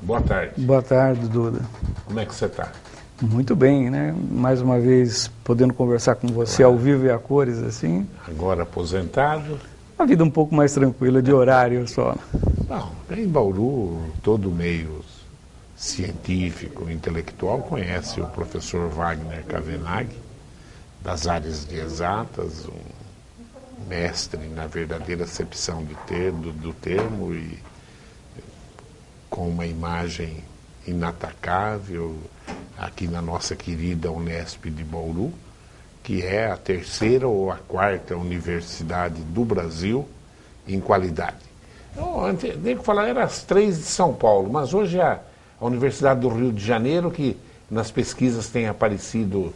Boa tarde. Boa tarde, Duda. Como é que você está? Muito bem, né? Mais uma vez, podendo conversar com você ao vivo e a cores, assim. Agora aposentado? Uma vida um pouco mais tranquila, de horário só. Não, em Bauru, todo meio científico, intelectual, conhece o professor Wagner Cavenaghi, das áreas de exatas, um mestre na verdadeira acepção do termo e com uma imagem inatacável aqui na nossa querida Unesp de Bauru, que é a terceira ou a quarta universidade do Brasil em qualidade. Eu tenho que falar, eram as três de São Paulo, mas hoje a Universidade do Rio de Janeiro, que nas pesquisas tem aparecido,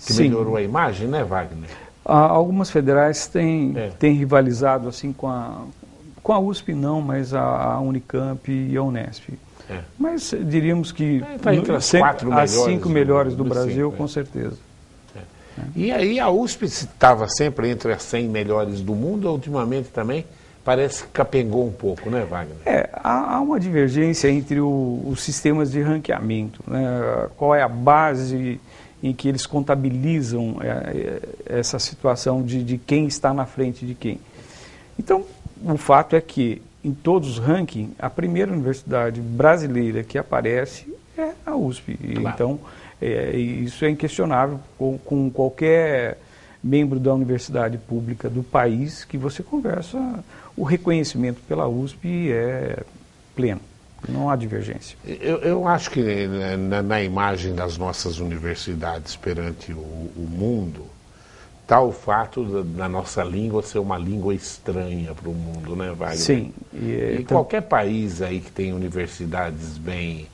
que Sim. melhorou a imagem, né, Wagner? Algumas federais têm rivalizado assim com a USP não, mas a Unicamp e a Unesp. Mas diríamos que Está entre as quatro as melhores 5 melhores do Brasil, cinco, com certeza. E aí a USP estava sempre entre as 100 melhores do mundo, ultimamente também parece que capengou um pouco, né, Wagner? Há uma divergência entre os sistemas de ranqueamento, né? Qual é a base em que eles contabilizam essa situação de quem está na frente de quem. Então, o fato é que, em todos os rankings, a primeira universidade brasileira que aparece é a USP. Claro. Então, isso é inquestionável com qualquer membro da universidade pública do país que você conversa, o reconhecimento pela USP é pleno, não há divergência. Eu acho que na imagem das nossas universidades perante o mundo, está o fato da nossa língua ser uma língua estranha para o mundo, né, Wagner? Sim. E qualquer país aí que tem universidades bem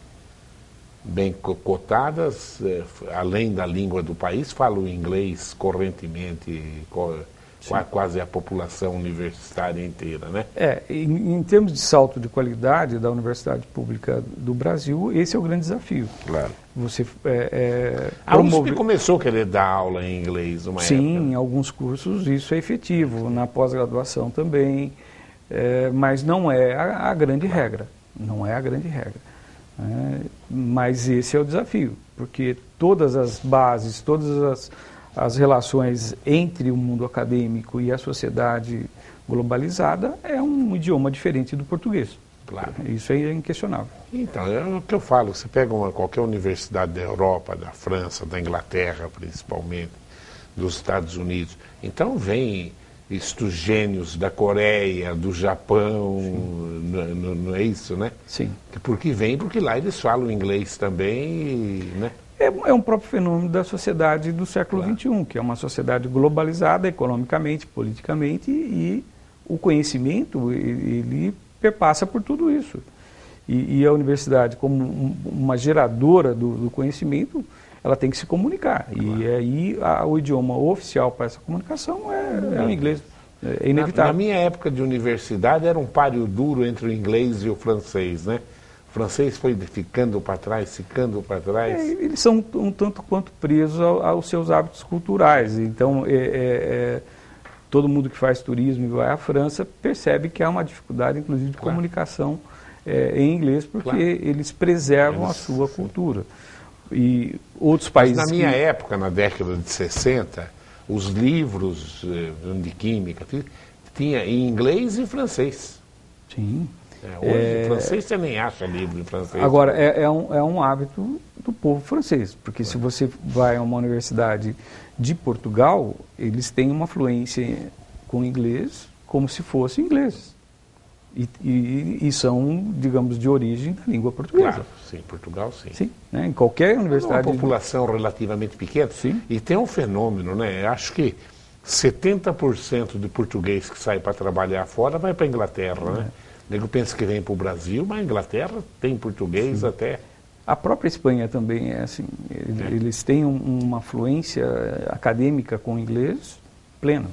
cotadas, além da língua do país, fala o inglês correntemente, quase a população universitária inteira, né? Em termos de salto de qualidade da Universidade Pública do Brasil, esse é o grande desafio. Claro. Você a USP começou a querer dar aula em inglês uma época. Sim, em alguns cursos isso é efetivo, na pós-graduação também, mas não é a grande regra. Não é a grande regra. Mas esse é o desafio, porque todas as bases, todas as relações entre o mundo acadêmico e a sociedade globalizada é um idioma diferente do português. Claro. Isso é inquestionável. Então, é o que eu falo, você pega qualquer universidade da Europa, da França, da Inglaterra principalmente, dos Estados Unidos, então vem estes gênios da Coreia, do Japão, não é isso, né? Sim. Porque lá eles falam inglês também, né? É um próprio fenômeno da sociedade do século XXI, que é uma sociedade globalizada economicamente, politicamente, e o conhecimento, ele perpassa por tudo isso. E a universidade, como uma geradora do conhecimento, ela tem que se comunicar. Claro. E aí o idioma oficial para essa comunicação é o inglês. É inevitável. Na minha época de universidade era um páreo duro entre o inglês e o francês, né? O francês foi ficando para trás. Eles são um tanto quanto presos aos seus hábitos culturais. Então, todo mundo que faz turismo e vai à França percebe que há uma dificuldade, inclusive, de comunicação em inglês, porque eles preservam a sua cultura. E outros países... Mas na minha época, na década de 60, os livros de química tinha em inglês e francês. Sim. Hoje, francês você nem acha livro em francês. Agora, é um hábito do povo francês, porque se você vai a uma universidade de Portugal, eles têm uma fluência com inglês como se fosse inglês. E são, digamos, de origem da língua portuguesa. Claro, sim, Portugal sim. Sim, né? Em qualquer universidade... É uma população relativamente pequena. Sim. E tem um fenômeno, né? Acho que 70% de português que sai para trabalhar fora vai para a Inglaterra, né? O nego pensa que vem para o Brasil, mas a Inglaterra tem português até... A própria Espanha também é assim. Eles têm uma fluência acadêmica com o inglês plena.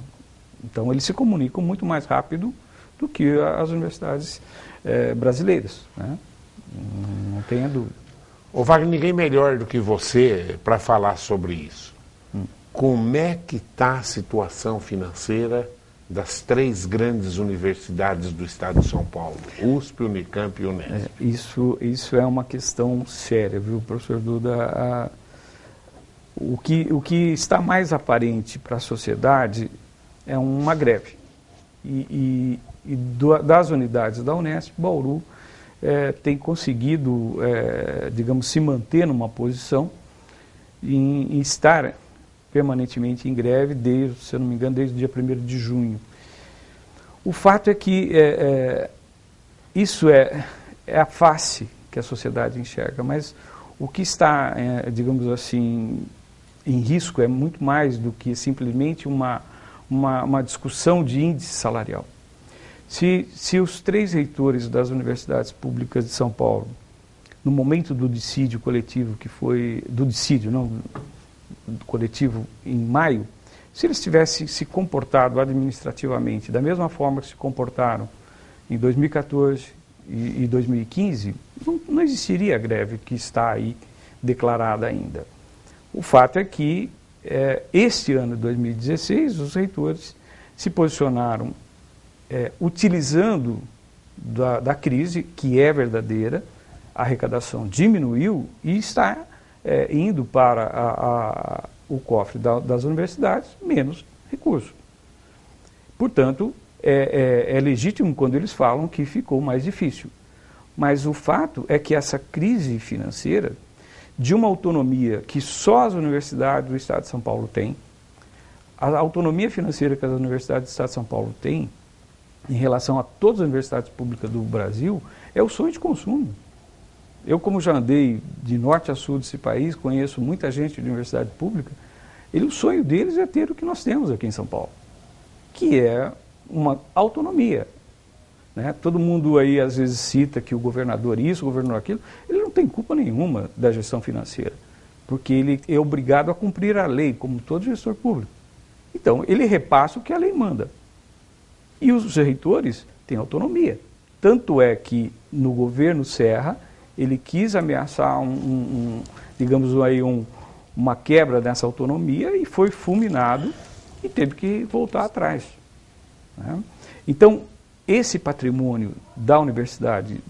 Então, eles se comunicam muito mais rápido do que as universidades brasileiras, né? Não tenha dúvida. Ô Wagner, ninguém melhor do que você para falar sobre isso. Como é que está a situação financeira das 3 grandes universidades do estado de São Paulo, USP, Unicamp e Unesp. Isso é uma questão séria, viu, professor Duda? O que está mais aparente para a sociedade é uma greve. Das unidades da Unesp, Bauru tem conseguido, digamos, se manter numa posição em estar permanentemente em greve, se eu não me engano, desde o dia 1º de junho. O fato é que isso é a face que a sociedade enxerga, mas o que está, digamos assim, em risco é muito mais do que simplesmente uma discussão de índice salarial. Se os 3 reitores das universidades públicas de São Paulo, no momento do dissídio coletivo, coletivo em maio, se eles tivessem se comportado administrativamente da mesma forma que se comportaram em 2014 e 2015, não existiria a greve que está aí declarada ainda. O fato é que este ano de 2016 os reitores se posicionaram utilizando da crise, que é verdadeira, a arrecadação diminuiu e está indo para o cofre das universidades menos recursos. Portanto, é legítimo quando eles falam que ficou mais difícil. Mas o fato é que essa crise financeira, de uma autonomia que só as universidades do Estado de São Paulo têm, a autonomia financeira que as universidades do Estado de São Paulo têm, em relação a todas as universidades públicas do Brasil, é o sonho de consumo. Eu, como já andei de norte a sul desse país, conheço muita gente de universidade pública, o sonho deles é ter o que nós temos aqui em São Paulo, que é uma autonomia. Né? Todo mundo aí às vezes cita que o governador isso, o governador aquilo, ele não tem culpa nenhuma da gestão financeira, porque ele é obrigado a cumprir a lei, como todo gestor público. Então, ele repassa o que a lei manda. E os reitores têm autonomia. Tanto é que no governo Serra, ele quis ameaçar digamos aí, uma quebra dessa autonomia e foi fulminado e teve que voltar atrás. Né? Então, esse patrimônio da Universidade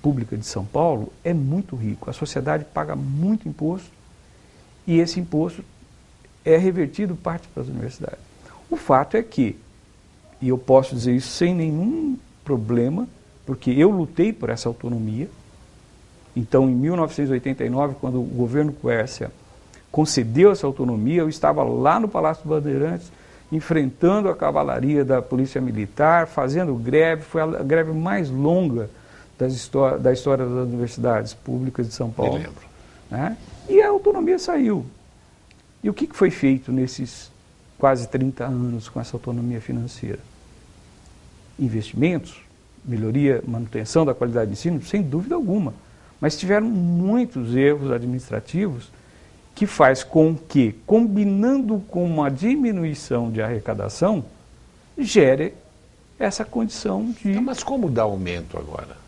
Pública de São Paulo é muito rico. A sociedade paga muito imposto e esse imposto é revertido parte para as universidades. O fato é que, e eu posso dizer isso sem nenhum problema, porque eu lutei por essa autonomia. Então, em 1989, quando o governo Quércia concedeu essa autonomia, eu estava lá no Palácio dos Bandeirantes, enfrentando a cavalaria da Polícia Militar, fazendo greve. Foi a greve mais longa da história das universidades públicas de São Paulo. Me lembro. Né? E a autonomia saiu. E o que foi feito nesses quase 30 anos com essa autonomia financeira? Investimentos, melhoria, manutenção da qualidade de ensino, sem dúvida alguma. Mas tiveram muitos erros administrativos que faz com que, combinando com uma diminuição de arrecadação, gere essa condição de... Mas como dá aumento agora?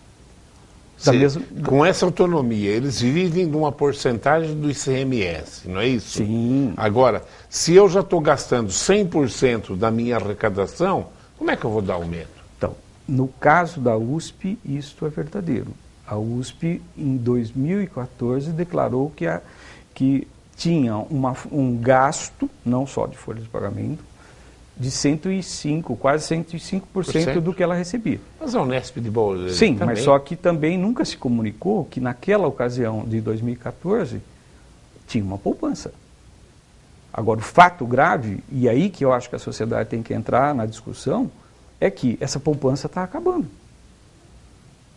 Com essa autonomia, eles vivem de uma porcentagem do ICMS, não é isso? Sim. Agora, se eu já estou gastando 100% da minha arrecadação, como é que eu vou dar aumento? Então, no caso da USP, isto é verdadeiro. A USP, em 2014, declarou que tinha um gasto, não só de folha de pagamento, de 105%, quase 105% do que ela recebia. Mas a Unesp de Bauru sim, também... mas só que também nunca se comunicou que naquela ocasião de 2014 tinha uma poupança. Agora, o fato grave, e aí que eu acho que a sociedade tem que entrar na discussão, é que essa poupança está acabando.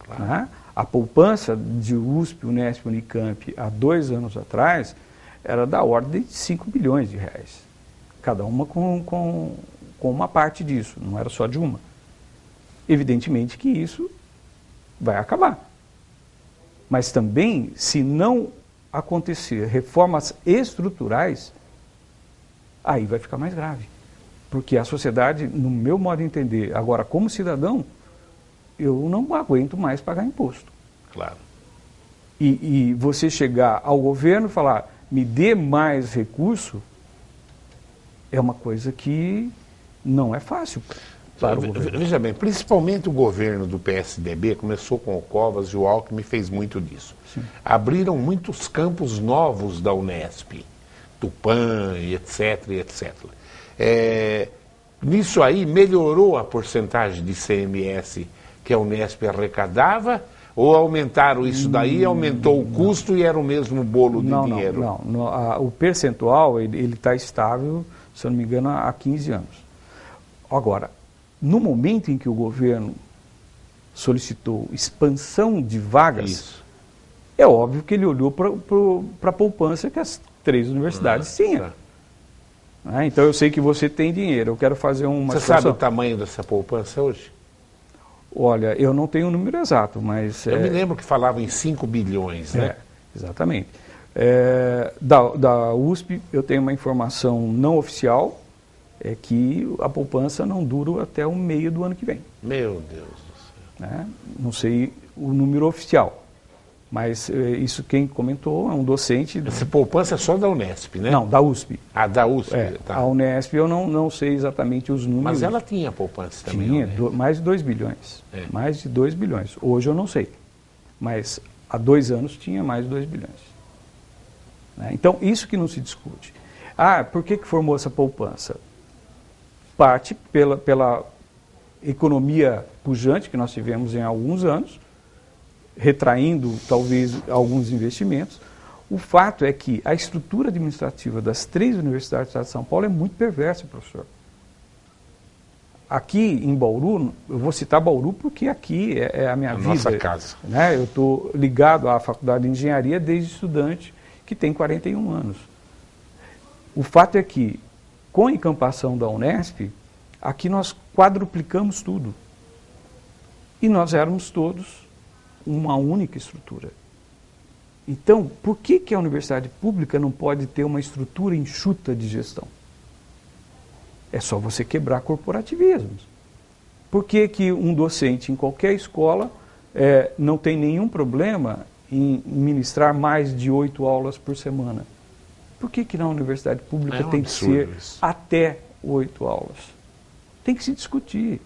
Claro. Né? A poupança de USP, Unesp, Unicamp, há 2 anos atrás, era da ordem de 5 bilhões de reais. Cada uma com uma parte disso, não era só de uma. Evidentemente que isso vai acabar. Mas também, se não acontecer reformas estruturais, aí vai ficar mais grave. Porque a sociedade, no meu modo de entender, agora como cidadão, eu não aguento mais pagar imposto. Claro. E você chegar ao governo e falar, me dê mais recurso, é uma coisa que não é fácil. para o governo. Veja bem, principalmente o governo do PSDB começou com o Covas e o Alckmin fez muito disso. Sim. Abriram muitos campos novos da Unesp, Tupã, etc, etc. Nisso aí melhorou a porcentagem de CMS que a Unesp arrecadava, ou aumentaram isso daí, aumentou o custo e era o mesmo bolo de dinheiro? Não. O percentual ele está estável, se eu não me engano, há 15 anos. Agora, no momento em que o governo solicitou expansão de vagas, Isso. é óbvio que ele olhou para a poupança que as 3 universidades tinham. Tá. Então eu sei que você tem dinheiro, eu quero fazer uma Você situação. sabe o tamanho dessa poupança hoje? Olha, eu não tenho o número exato, mas... Eu me lembro que falavam em 5 bilhões, né? Exatamente. Da USP eu tenho uma informação não oficial, é que a poupança não dura até o meio do ano que vem. Meu Deus do céu. Né? Não sei o número oficial, mas isso quem comentou é um docente... Essa poupança é só da Unesp, né? Não, da USP. Ah, da USP, tá. A Unesp eu não sei exatamente os números. Mas ela tinha poupança também. Tinha, né? mais de 2 bilhões. É. Mais de 2 bilhões. Hoje eu não sei, mas há 2 anos tinha mais de 2 bilhões. Né? Então, isso que não se discute. Por que formou essa poupança? Parte pela economia pujante que nós tivemos em alguns anos, retraindo talvez alguns investimentos. O fato é que a estrutura administrativa das 3 universidades do Estado de São Paulo é muito perversa, professor. Aqui em Bauru, eu vou citar Bauru porque aqui é a minha vida. Nossa casa. Né? Eu estou ligado à Faculdade de Engenharia desde estudante, que tem 41 anos. O fato é que, com a encampação da Unesp, aqui nós quadruplicamos tudo. E nós éramos todos uma única estrutura. Então, por que a universidade pública não pode ter uma estrutura enxuta de gestão? É só você quebrar corporativismos. Por que um docente em qualquer escola não tem nenhum problema em ministrar mais de 8 aulas por semana? Por que na universidade pública tem que ser até 8 aulas? Tem que se discutir.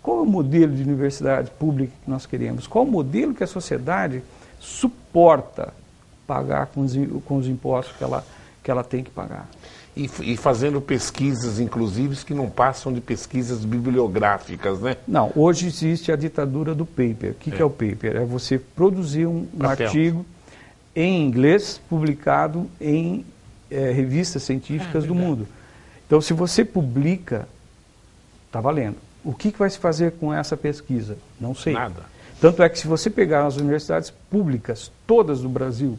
Qual é o modelo de universidade pública que nós queremos? Qual é o modelo que a sociedade suporta pagar com os impostos que ela tem que pagar? E fazendo pesquisas, inclusive, que não passam de pesquisas bibliográficas, né? Não, hoje existe a ditadura do paper. O que é o paper? É você produzir um artigo em inglês, publicado em revistas científicas do mundo. Então, se você publica, está valendo. O que vai se fazer com essa pesquisa? Não sei. Nada. Tanto é que se você pegar as universidades públicas, todas do Brasil,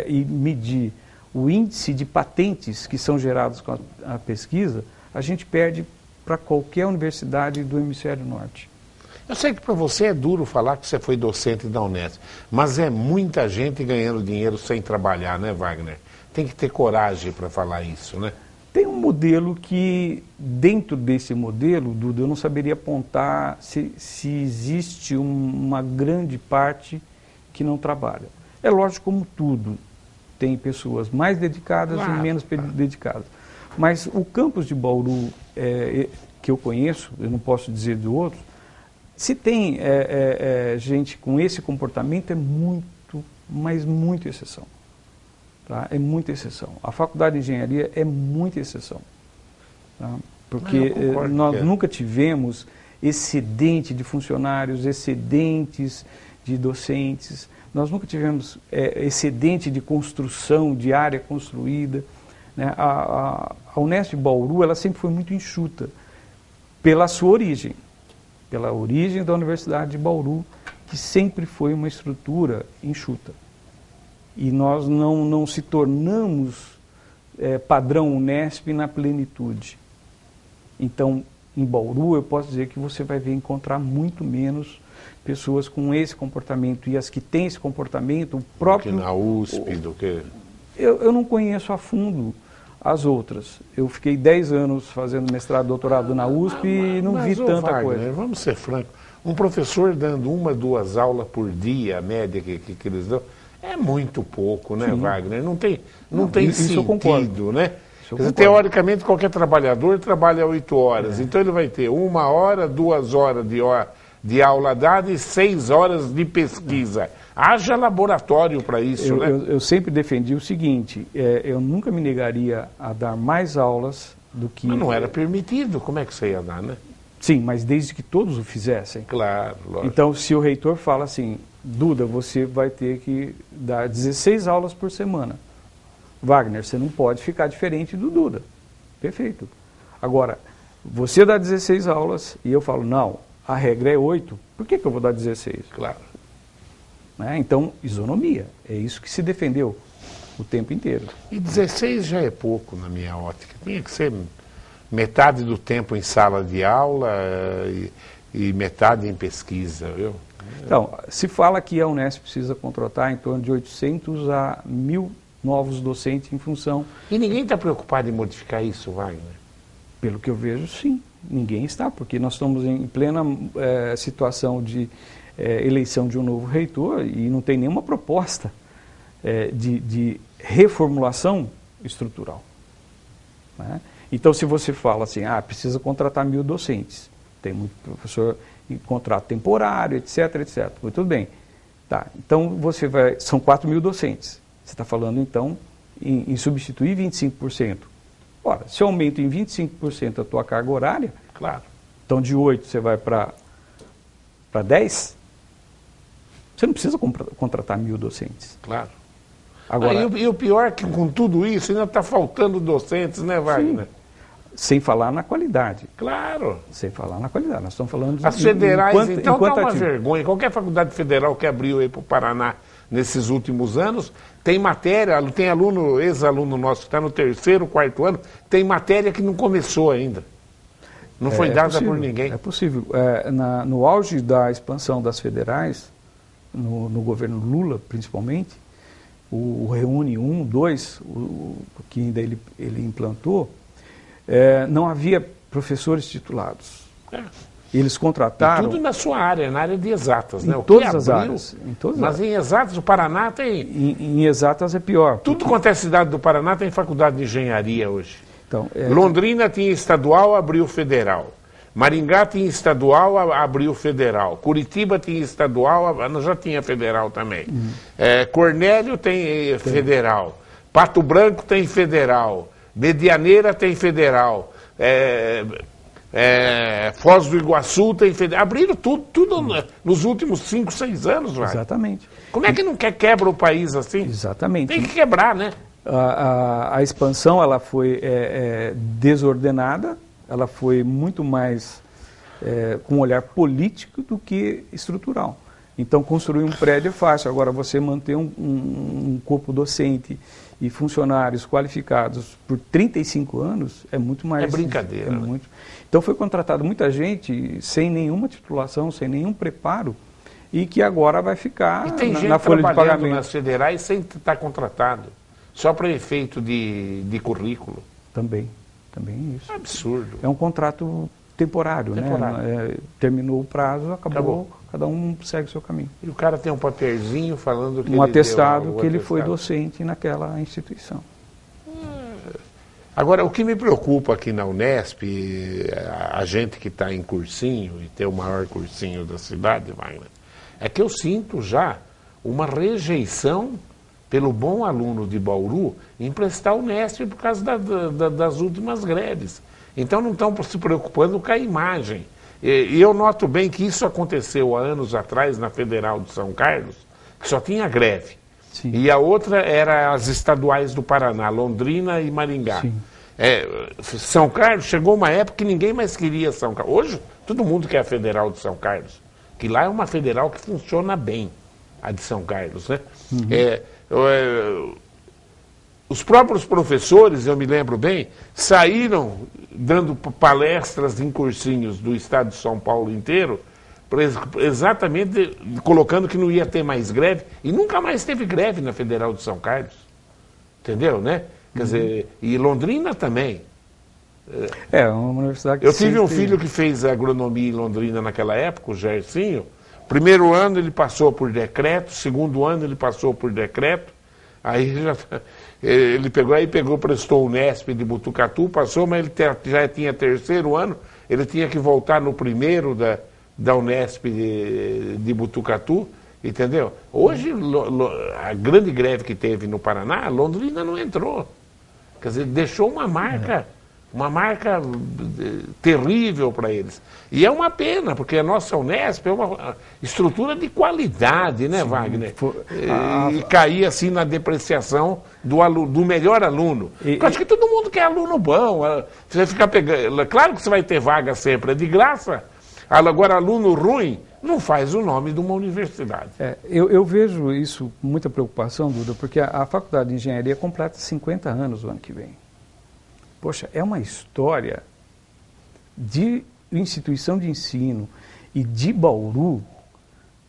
e medir o índice de patentes que são gerados com a pesquisa, a gente perde para qualquer universidade do hemisfério norte. Eu sei que para você é duro falar que você foi docente da Unesp, mas é muita gente ganhando dinheiro sem trabalhar, né, Wagner? Tem que ter coragem para falar isso, né? Tem um modelo que, dentro desse modelo, Duda, eu não saberia apontar se existe uma grande parte que não trabalha. É lógico, como tudo, tem pessoas mais dedicadas e menos dedicadas. Mas o campus de Bauru, que eu conheço, eu não posso dizer de outros, se tem gente com esse comportamento, é muito, mas muito exceção. Tá? É muita exceção. A Faculdade de Engenharia é muita exceção. Tá? Porque nós nunca tivemos excedente de funcionários, excedentes de docentes, nós nunca tivemos excedente de construção, de área construída. Né? A Unesp Bauru, ela sempre foi muito enxuta, pela sua origem, pela origem da Universidade de Bauru, que sempre foi uma estrutura enxuta. E nós não se tornamos padrão Unesp na plenitude. Então, em Bauru, eu posso dizer que você vai encontrar muito menos pessoas com esse comportamento. E as que têm esse comportamento, o próprio... Do que na USP, do que... Eu não conheço a fundo as outras. Eu fiquei 10 anos fazendo mestrado, doutorado na USP e não vi tanta Wagner, coisa. Vamos ser francos. Um professor dando 1, 2 aulas por dia, a média que eles dão, é muito pouco, né, Wagner? Não tem isso sentido, né? Isso Quer dizer, teoricamente, qualquer trabalhador trabalha 8 horas. É. Então ele vai ter 1 hora, 2 horas de aula dada e 6 horas de pesquisa. Haja laboratório para isso, né? Eu sempre defendi o seguinte, eu nunca me negaria a dar mais aulas do que... Mas não era permitido, como é que você ia dar, né? Sim, mas desde que todos o fizessem. Claro, lógico. Então, se o reitor fala assim, Duda, você vai ter que dar 16 aulas por semana. Wagner, você não pode ficar diferente do Duda. Perfeito. Agora, você dá 16 aulas e eu falo, não, a regra é 8, por que eu vou dar 16? Claro. Né? Então, isonomia, é isso que se defendeu o tempo inteiro. E 16 já é pouco na minha ótica. Tinha que ser metade do tempo em sala de aula e metade em pesquisa, viu? Então, se fala que a Unesp precisa contratar em torno de 800 a 1.000 novos docentes em função... E ninguém está preocupado em modificar isso, Wagner? Pelo que eu vejo, sim. Ninguém está, porque nós estamos em plena situação de eleição de um novo reitor e não tem nenhuma proposta de reformulação estrutural. Né? Então, se você fala assim, precisa contratar 1.000 docentes, tem muito professor em contrato temporário, etc, etc. Muito bem. Tá, então, são 4.000 docentes. Você está falando, então, em substituir 25%. Ora, se eu aumento em 25% a tua carga horária, claro. Então de 8 você vai para 10, você não precisa contratar 1.000 docentes. Claro. Agora, e o pior é que com tudo isso ainda está faltando docentes, né, Wagner? Sim. Sem falar na qualidade. Claro. Sem falar na qualidade. Nós estamos falando de... As federais, então, está uma vergonha. Qualquer faculdade federal que abriu aí para o Paraná nesses últimos anos, tem matéria, tem aluno, ex-aluno nosso que está no 3º, 4º ano, tem matéria que não começou ainda. Não foi dada possível, por ninguém. É possível. No auge da expansão das federais, no governo Lula, principalmente, o Reúne 1, 2, que ainda ele implantou, não havia professores titulados. Eles contrataram... E tudo na sua área, na área de exatas, né? Em todas as áreas. Mas em exatas, o Paraná tem... Em exatas é pior. Tudo quanto é cidade do Paraná tem faculdade de engenharia hoje. Então, Londrina tinha estadual, abriu federal. Maringá tinha estadual, abriu federal. Curitiba tinha estadual, já tinha federal também. Cornélio tem federal. Pato Branco tem federal. Medianeira tem federal. Foz do Iguaçu tem federal. Abriram tudo nos últimos 5, 6 anos, vai. Exatamente. Como é que não quebra o país assim? Exatamente. Tem que quebrar, né? A expansão ela foi desordenada, ela foi muito mais com um olhar político do que estrutural. Então, construir um prédio é fácil. Agora, você manter um corpo docente e funcionários qualificados por 35 anos é muito mais... É brincadeira. Né? Então, foi contratado muita gente sem nenhuma titulação, sem nenhum preparo, e que agora vai ficar na folha de pagamento. Nas federais sem estar contratado. Só para efeito de currículo. Também isso. Absurdo. É um contrato temporário. Né? Terminou o prazo, acabou, cada um segue o seu caminho. E o cara tem um papelzinho falando que um atestado que ele foi docente naquela instituição. Agora, o que me preocupa aqui na Unesp, a gente que está em cursinho, e tem o maior cursinho da cidade, Wagner, é que eu sinto já uma rejeição pelo bom aluno de Bauru em prestar o Unesp por causa das últimas greves. Então não estão se preocupando com a imagem. E eu noto bem que isso aconteceu há anos atrás na Federal de São Carlos, que só tinha greve. Sim. E a outra era as estaduais do Paraná, Londrina e Maringá. São Carlos, chegou uma época que ninguém mais queria São Carlos. Hoje, todo mundo quer a Federal de São Carlos, que lá é uma federal que funciona bem, a de São Carlos, né? Os próprios professores, eu me lembro bem, saíram dando palestras em cursinhos do estado de São Paulo inteiro, exatamente colocando que não ia ter mais greve, e nunca mais teve greve na Federal de São Carlos. Entendeu, né? Quer dizer, e Londrina também. Uma universidade que eu tive um filho que fez agronomia em Londrina naquela época, o Gercinho. Primeiro ano ele passou por decreto, segundo ano ele passou por decreto, Aí ele prestou o Unesp de Botucatu, passou, mas ele já tinha terceiro ano, ele tinha que voltar no primeiro da Unesp de Botucatu, entendeu? Hoje, a grande greve que teve no Paraná, Londrina não entrou. Quer dizer, deixou uma marca terrível para eles. E é uma pena, porque a nossa Unesp é uma estrutura de qualidade, né, sim, Wagner? E cair assim na depreciação do melhor aluno. Eu acho que todo mundo quer aluno bom. Você fica pegando. Claro que você vai ter vaga sempre, é de graça. Agora, aluno ruim não faz o nome de uma universidade. Eu vejo isso com muita preocupação, Duda, porque a Faculdade de Engenharia completa 50 anos o ano que vem. Poxa, é uma história de instituição de ensino e de Bauru,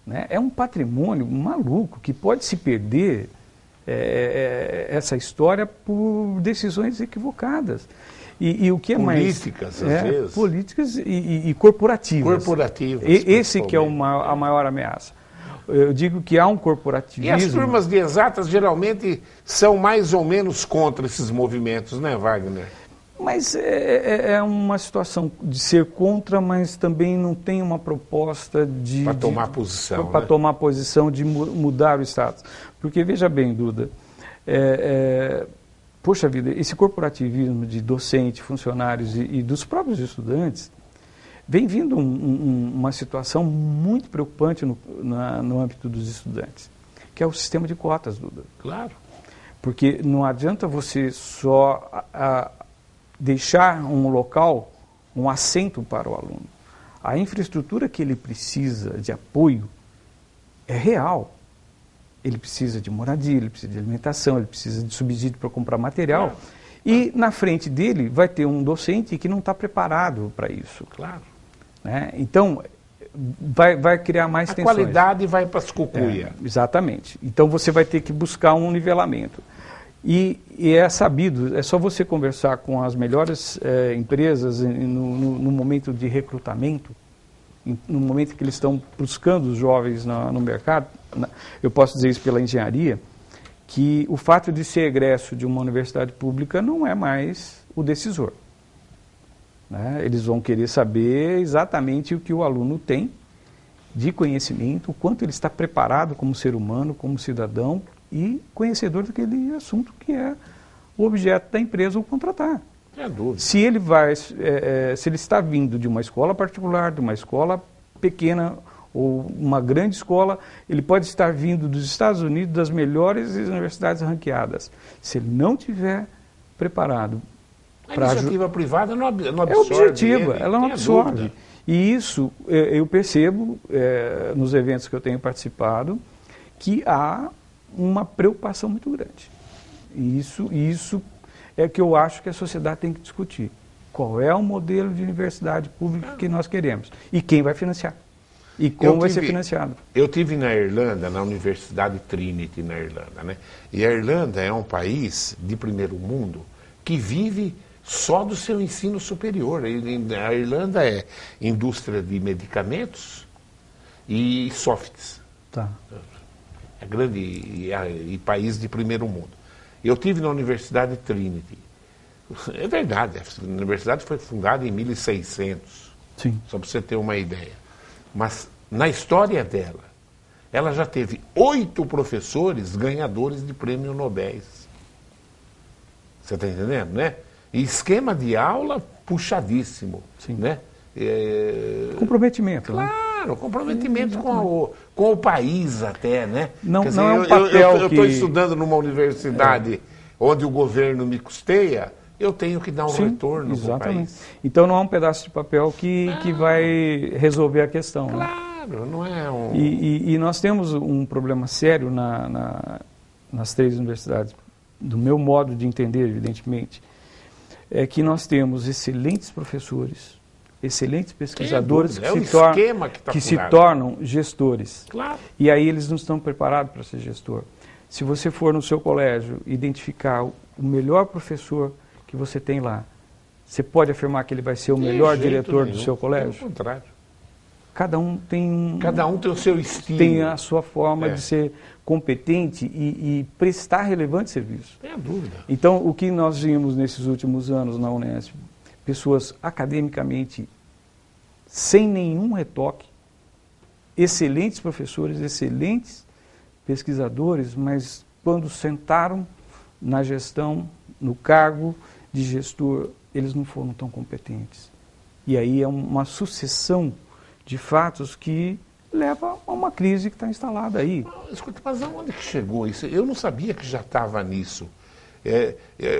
né? É um patrimônio maluco que pode se perder essa história por decisões equivocadas. E o que é políticas, mais... às vezes. Políticas e corporativas. Corporativas. Esse que é a maior ameaça. Eu digo que há um corporativismo... E as turmas de exatas geralmente são mais ou menos contra esses movimentos, né, Wagner? Mas é uma situação de ser contra, mas também não tem uma proposta de... Para tomar posição. Para tomar posição de mudar o status. Porque, veja bem, Duda, poxa vida, esse corporativismo de docente, funcionários e dos próprios estudantes, vem vindo uma situação muito preocupante no âmbito dos estudantes, que é o sistema de cotas, Duda. Claro. Porque não adianta você só deixar um local, um assento para o aluno. A infraestrutura que ele precisa de apoio é real. Ele precisa de moradia, ele precisa de alimentação, ele precisa de subsídio para comprar material. Claro. E na frente dele vai ter um docente que não está preparado para isso. Claro. Né? Então, vai criar mais tensões. A qualidade vai para as cucuia. Exatamente. Então, você vai ter que buscar um nivelamento. E é sabido, é só você conversar com as melhores empresas no momento de recrutamento, no momento que eles estão buscando os jovens no mercado, eu posso dizer isso pela engenharia, que o fato de ser egresso de uma universidade pública não é mais o decisor. Né? Eles vão querer saber exatamente o que o aluno tem de conhecimento, o quanto ele está preparado como ser humano, como cidadão e conhecedor daquele assunto que é o objeto da empresa o contratar. É dúvida. Se ele se ele está vindo de uma escola particular, de uma escola pequena ou uma grande escola, ele pode estar vindo dos Estados Unidos, das melhores universidades ranqueadas. Se ele não tiver preparado para... A iniciativa privada não absorve. É objetiva, ela não absorve. E isso eu percebo nos eventos que eu tenho participado, que há uma preocupação muito grande. E isso é que eu acho que a sociedade tem que discutir. Qual é o modelo de universidade pública que nós queremos? E quem vai financiar? E como vai ser financiado? Eu tive na Irlanda, na Universidade Trinity, na Irlanda, né? E a Irlanda é um país de primeiro mundo que vive só do seu ensino superior. A Irlanda é indústria de medicamentos e softs. Tá. É grande e país de primeiro mundo. Eu tive na Universidade Trinity. É verdade, a universidade foi fundada em 1600. Sim. Só para você ter uma ideia. Mas na história dela, ela já teve 8 professores ganhadores de prêmio Nobel. Você está entendendo, né? E esquema de aula puxadíssimo. Sim. Né? Comprometimento. Claro, comprometimento com o país até, né? Não, quer dizer, não é um papel eu estou estudando numa universidade onde o governo me custeia, eu tenho que dar um retorno para o país. Então não é um pedaço de papel que vai resolver a questão. Claro, né? Não é um... E nós temos um problema sério nas 3 universidades, do meu modo de entender, evidentemente, é que nós temos excelentes professores, excelentes pesquisadores que se tornam gestores. Claro. E aí eles não estão preparados para ser gestor. Se você for no seu colégio identificar o melhor professor que você tem lá, você pode afirmar que ele vai ser o melhor diretor do seu colégio? Pelo contrário. Cada um tem o seu estilo. tem a sua forma de ser competente e prestar relevante serviço. Não tem dúvida. Então, o que nós vimos nesses últimos anos na Unesp, pessoas academicamente sem nenhum retoque, excelentes professores, excelentes pesquisadores, mas quando sentaram na gestão, no cargo de gestor, eles não foram tão competentes. E aí é uma sucessão de fatos que leva a uma crise que está instalada aí. Escuta, mas aonde que chegou isso? Eu não sabia que já estava nisso.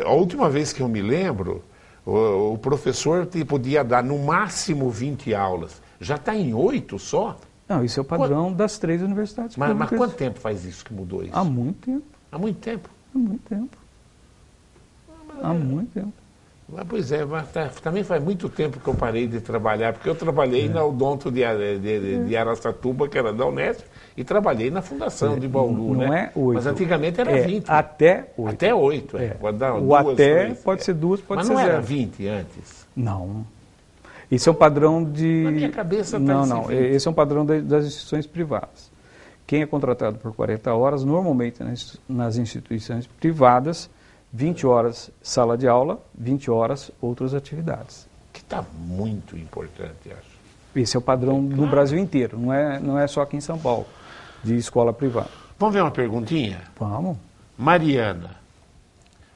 A última vez que eu me lembro, o professor podia dar no máximo 20 aulas. Já está em 8 só? Não, isso é o padrão das 3 universidades públicas. Mas quanto tempo faz isso que mudou isso? Há muito tempo. Há muito tempo? Há muito tempo. Há muito tempo. Mas, pois é, mas também faz muito tempo que eu parei de trabalhar, porque eu trabalhei na Odonto de Araçatuba, que era da Unesp, e trabalhei na Fundação de Bauru, não né? é 8. Mas antigamente era 20. Até 8. Até 8, Pode dar o duas, até 3, pode ser 2, pode mas ser 0. Mas não era 20 antes? Não. Esse é um padrão de... Na minha cabeça está Não, esse é um padrão das instituições privadas. Quem é contratado por 40 horas, normalmente nas instituições privadas, 20 horas sala de aula, 20 horas outras atividades. Que está muito importante, acho. Esse é o padrão no Brasil inteiro, não é só aqui em São Paulo, de escola privada. Vamos ver uma perguntinha? Vamos. Mariana,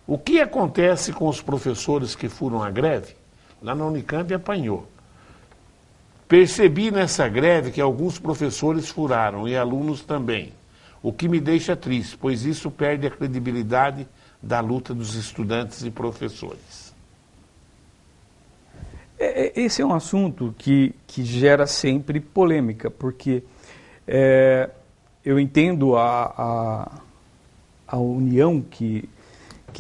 o que acontece com os professores que foram à greve? Lá na Unicamp apanhou. Percebi nessa greve que alguns professores furaram e alunos também, o que me deixa triste, pois isso perde a credibilidade da luta dos estudantes e professores. Esse é um assunto que gera sempre polêmica, porque eu entendo a união que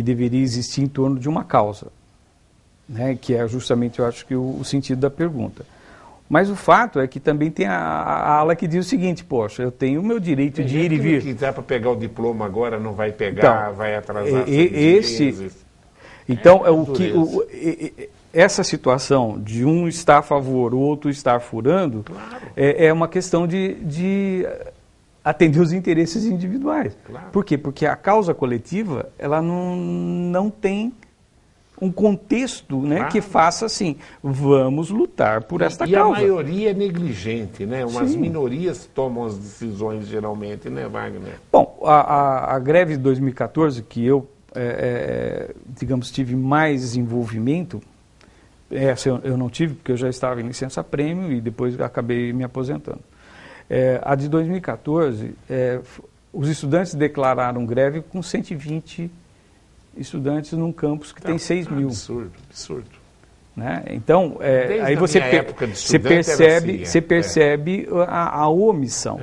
deveria existir em torno de uma causa, né, que é justamente, eu acho que o sentido da pergunta. Mas o fato é que também tem a ala que diz o seguinte: poxa, eu tenho o meu direito de ir e vir. Quem quiser para pegar o diploma agora não vai pegar, então, vai atrasar 6 meses. Então, essa situação de um estar a favor, o outro estar furando, claro, é uma questão de atender os interesses individuais. Claro. Por quê? Porque a causa coletiva, ela não tem um contexto, né, claro, que faça assim, vamos lutar por esta causa. E a maioria é negligente, né? Umas minorias tomam as decisões geralmente, né, Wagner? Bom, a greve de 2014, que eu, digamos, tive mais envolvimento, essa eu não tive, porque eu já estava em licença-prêmio e depois acabei me aposentando. A de 2014, os estudantes declararam greve com 120 estudantes num campus que tem 6 mil. Absurdo. Né? Então, aí você percebe a omissão.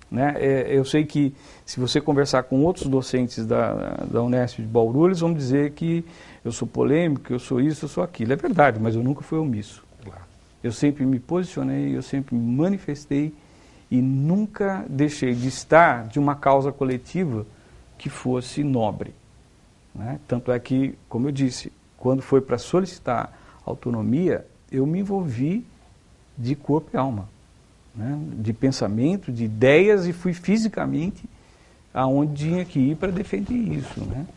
Né? Eu sei que se você conversar com outros docentes da Unesp de Bauru, eles vão dizer que eu sou polêmico, que eu sou isso, eu sou aquilo. É verdade, mas eu nunca fui omisso. Claro. Eu sempre me posicionei, eu sempre me manifestei e nunca deixei de estar de uma causa coletiva que fosse nobre. Né? Tanto é que, como eu disse, quando foi para solicitar autonomia, eu me envolvi de corpo e alma, né? De pensamento, de ideias, e fui fisicamente aonde tinha que ir para defender isso. Né?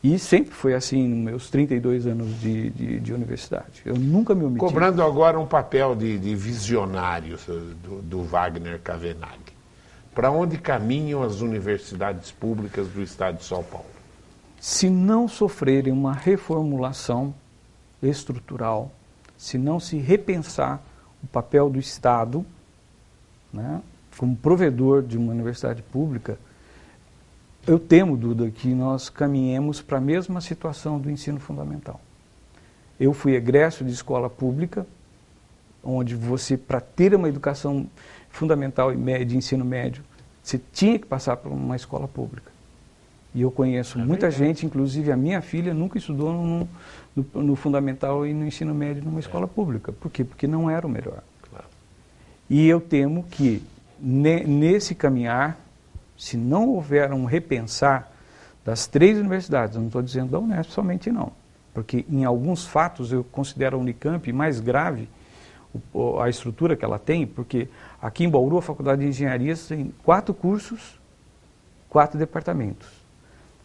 E sempre foi assim, nos meus 32 anos de universidade. Eu nunca me omiti. Cobrando agora um papel de visionário do Wagner Cavenaghi. Para onde caminham as universidades públicas do Estado de São Paulo? Se não sofrerem uma reformulação estrutural, se não se repensar o papel do Estado, né, como provedor de uma universidade pública, eu temo, Duda, que nós caminhemos para a mesma situação do ensino fundamental. Eu fui egresso de escola pública, onde você, para ter uma educação fundamental e de ensino médio, você tinha que passar por uma escola pública. E eu conheço muita gente, inclusive a minha filha nunca estudou no fundamental e no ensino médio numa escola pública. Por quê? Porque não era o melhor. Claro. E eu temo que nesse caminhar, se não houver um repensar das 3 universidades, eu não estou dizendo da Unesp somente não, porque em alguns fatos eu considero a Unicamp mais grave, a estrutura que ela tem, porque aqui em Bauru a Faculdade de Engenharia tem 4 cursos, 4 departamentos.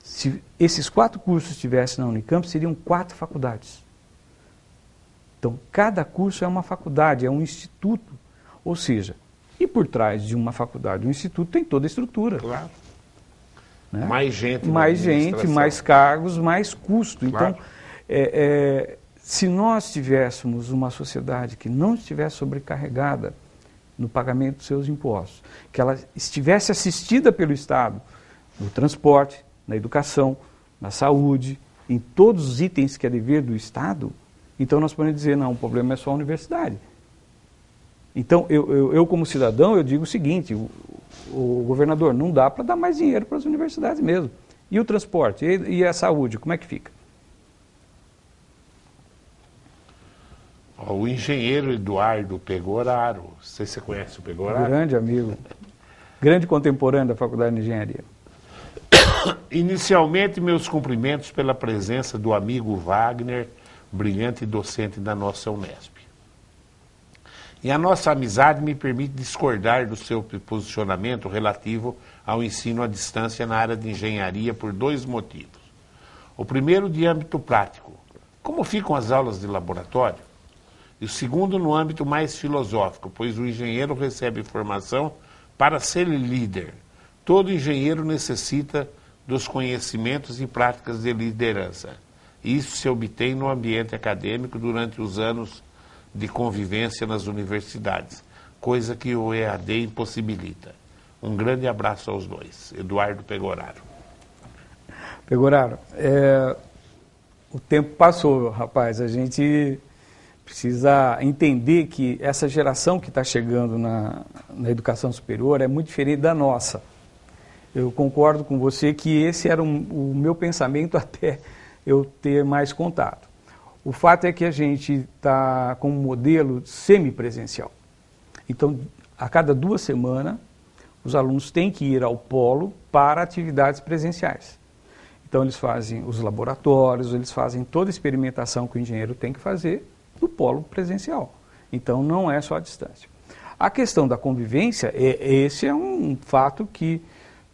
Se esses 4 cursos estivessem na Unicamp, seriam 4 faculdades. Então, cada curso é uma faculdade, é um instituto. Ou seja, e por trás de uma faculdade, um instituto, tem toda a estrutura. Claro. Né? Mais gente, mais cargos, mais custo. Claro. Então, se nós tivéssemos uma sociedade que não estivesse sobrecarregada no pagamento dos seus impostos, que ela estivesse assistida pelo Estado no transporte, na educação, na saúde, em todos os itens que é dever do Estado, então nós podemos dizer, não, o problema é só a universidade. Então, eu como cidadão, eu digo o seguinte, o governador, não dá para dar mais dinheiro para as universidades mesmo. E o transporte? E a saúde? Como é que fica? O engenheiro Eduardo Pegoraro, não sei se você conhece o Pegoraro. Grande amigo, grande contemporâneo da Faculdade de Engenharia. Inicialmente, meus cumprimentos pela presença do amigo Wagner, brilhante docente da nossa Unesp. E a nossa amizade me permite discordar do seu posicionamento relativo ao ensino à distância na área de engenharia por 2 motivos. O primeiro, de âmbito prático. Como ficam as aulas de laboratório? E o segundo, no âmbito mais filosófico, pois o engenheiro recebe formação para ser líder. Todo engenheiro necessita dos conhecimentos e práticas de liderança. Isso se obtém no ambiente acadêmico durante os anos de convivência nas universidades, coisa que o EAD impossibilita. Um grande abraço aos dois. Eduardo Pegoraro. Pegoraro, o tempo passou, rapaz. A gente precisa entender que essa geração que está chegando na educação superior é muito diferente da nossa. Eu concordo com você que esse era o meu pensamento até eu ter mais contato. O fato é que a gente está com um modelo semipresencial. Então, a cada 2 semanas, os alunos têm que ir ao polo para atividades presenciais. Então, eles fazem os laboratórios, eles fazem toda a experimentação que o engenheiro tem que fazer no polo presencial. Então, não é só a distância. A questão da convivência, esse é um fato que,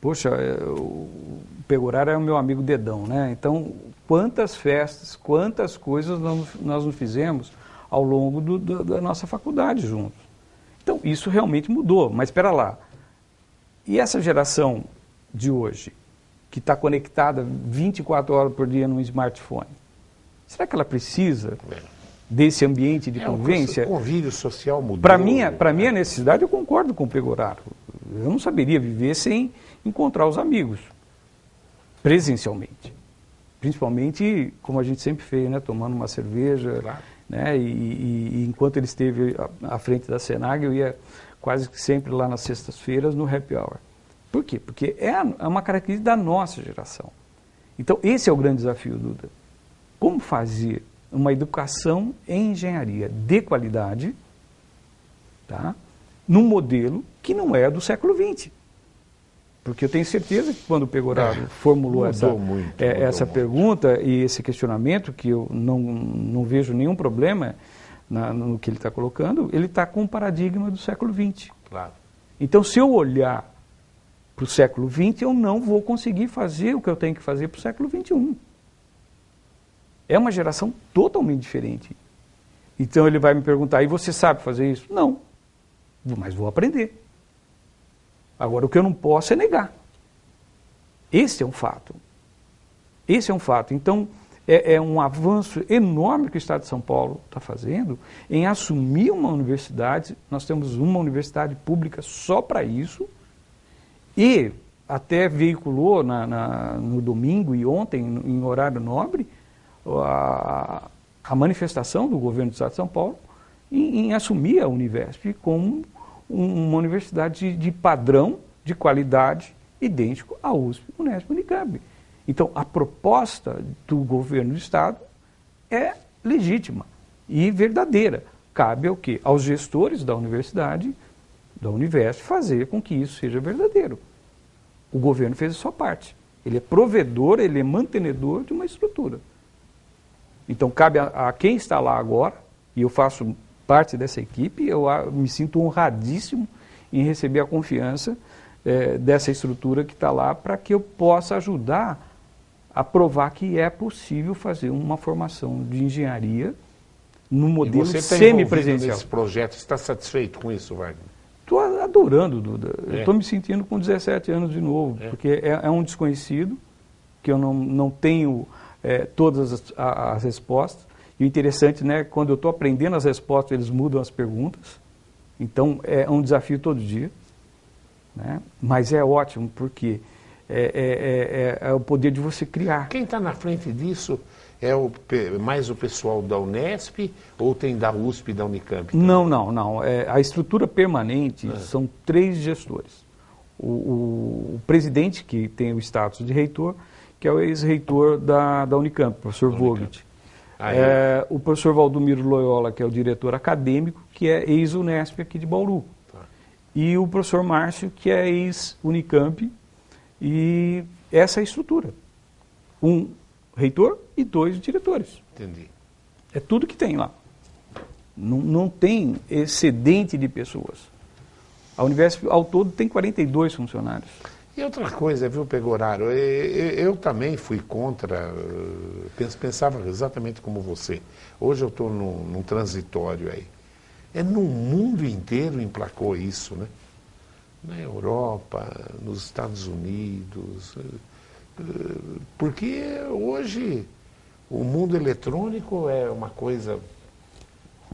poxa, o Pegoraro é o meu amigo dedão, né? Então, quantas festas, quantas coisas nós não fizemos ao longo da nossa faculdade juntos. Então, isso realmente mudou, mas espera lá. E essa geração de hoje, que está conectada 24 horas por dia num smartphone, será que ela precisa desse ambiente de convivência? O convívio social mudou. Para minha necessidade, eu concordo com o Pegoraro. Eu não saberia viver sem encontrar os amigos, presencialmente. Principalmente, como a gente sempre fez, né, tomando uma cerveja, Claro. Né, e enquanto ele esteve à frente da Senag, eu ia quase que sempre lá nas sextas-feiras no happy hour. Por quê? Porque é uma característica da nossa geração. Então, esse é o grande desafio, Duda. Como fazer uma educação em engenharia de qualidade, tá, num modelo que não é do século XX? Porque eu tenho certeza que quando o Pegoraro formulou essa pergunta e esse questionamento, que eu não vejo nenhum problema no que ele está colocando, ele está com o paradigma do século XX. Claro. Então, se eu olhar para o século XX, eu não vou conseguir fazer o que eu tenho que fazer para o século XXI. É uma geração totalmente diferente. Então, ele vai me perguntar, e você sabe fazer isso? Não, mas vou aprender. Agora, o que eu não posso é negar. Esse é um fato. Esse é um fato. Então, é um avanço enorme que o Estado de São Paulo está fazendo em assumir uma universidade. Nós temos uma universidade pública só para isso. E até veiculou no domingo e ontem, em horário nobre, a manifestação do governo do Estado de São Paulo em assumir a Unesp como uma universidade de padrão, de qualidade, idêntico à USP, Unesp, Unicamp. Então, a proposta do governo do Estado é legítima e verdadeira. Cabe ao quê? Aos gestores da universidade, da Univesp, fazer com que isso seja verdadeiro. O governo fez a sua parte. Ele é provedor, ele é mantenedor de uma estrutura. Então, cabe a quem está lá agora, e eu faço parte dessa equipe, eu me sinto honradíssimo em receber a confiança dessa estrutura que está lá para que eu possa ajudar a provar que é possível fazer uma formação de engenharia no modelo semipresencial. Nesse projeto, está satisfeito com isso, Wagner? Estou adorando, Duda. Eu estou me sentindo com 17 anos de novo, porque é um desconhecido, que eu não tenho todas as respostas. E o interessante, né, quando eu estou aprendendo as respostas, eles mudam as perguntas. Então, é um desafio todo dia. Né? Mas é ótimo, porque é o poder de você criar. Quem está na frente disso é mais o pessoal da Unesp ou tem da USP e da Unicamp? Também? Não. A estrutura permanente são 3 gestores. O presidente, que tem o status de reitor, que é o ex-reitor da Unicamp, o professor Vogt. O professor Valdomiro Loyola, que é o diretor acadêmico, que é ex-Unesp aqui de Bauru. E o professor Márcio, que é ex-Unicamp, e essa é a estrutura. Um reitor e 2 diretores. Entendi. É tudo que tem lá. Não tem excedente de pessoas. A Unesp, ao todo, tem 42 funcionários. E outra coisa, viu, Pegoraro, eu também fui contra, pensava exatamente como você. Hoje eu estou num transitório aí. No mundo inteiro emplacou isso, né? Na Europa, nos Estados Unidos. Porque hoje o mundo eletrônico é uma coisa